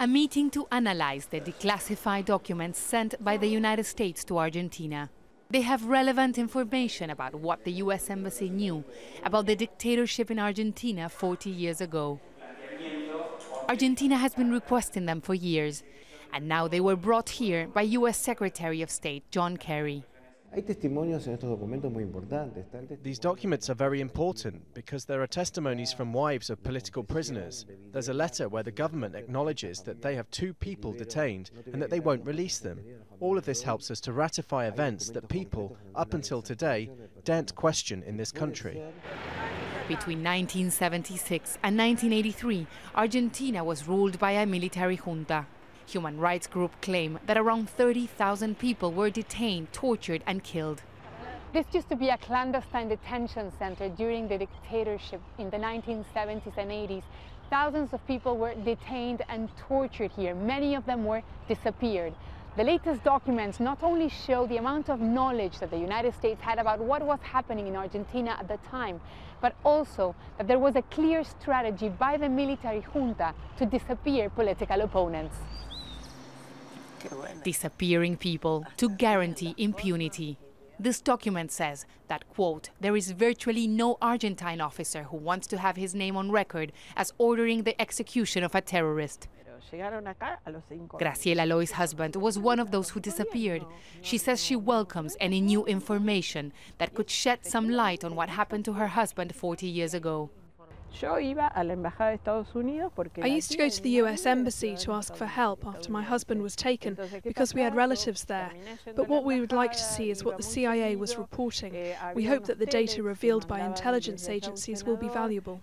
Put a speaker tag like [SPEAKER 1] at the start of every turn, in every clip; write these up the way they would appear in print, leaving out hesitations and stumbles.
[SPEAKER 1] A meeting to analyze the declassified documents sent by the United States to Argentina. They have relevant information about what the US Embassy knew about the dictatorship in Argentina 40 years ago. Argentina has been requesting them for years, and now they were brought here by US Secretary of State John Kerry.
[SPEAKER 2] These documents are very important because there are testimonies from wives of political prisoners. There's a letter where the government acknowledges that they have 2 people detained and that they won't release them. All of this helps us to ratify events that people, up until today, daren't question in this country.
[SPEAKER 1] Between 1976 and 1983, Argentina was ruled by a military junta. Human rights groups claim that around 30,000 people were detained, tortured and killed.
[SPEAKER 3] This used to be a clandestine detention center during the dictatorship in the 1970s and 80s. Thousands of people were detained and tortured here. Many of them were disappeared. The latest documents not only show the amount of knowledge that the United States had about what was happening in Argentina at the time, but also that there was a clear strategy by the military junta to disappear political opponents.
[SPEAKER 1] Disappearing people to guarantee impunity. This document says that, quote, there is virtually no Argentine officer who wants to have his name on record as ordering the execution of a terrorist. Graciela Loy's husband was one of those who disappeared. She says she welcomes any new information that could shed some light on what happened to her husband 40 years ago.
[SPEAKER 4] I used to go to the US Embassy to ask for help after my husband was taken because we had relatives there. But what we would like to see is what the CIA was reporting. We hope that the data revealed by intelligence agencies will be valuable.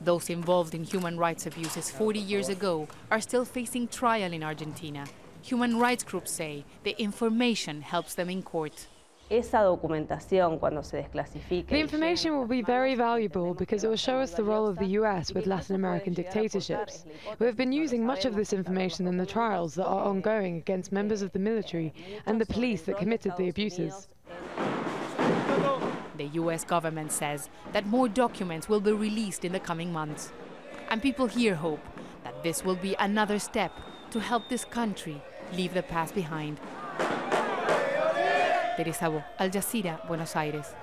[SPEAKER 1] Those involved in human rights abuses 40 years ago are still facing trial in Argentina. Human rights groups say the information helps them in court.
[SPEAKER 5] The information will be very valuable because it will show us the role of the US with Latin American dictatorships. We have been using much of this information in the trials that are ongoing against members of the military and the police that committed the abuses.
[SPEAKER 1] The US government says that more documents will be released in the coming months. And people here hope that this will be another step to help this country leave the past behind. Teresa, Jazeera, Buenos Aires.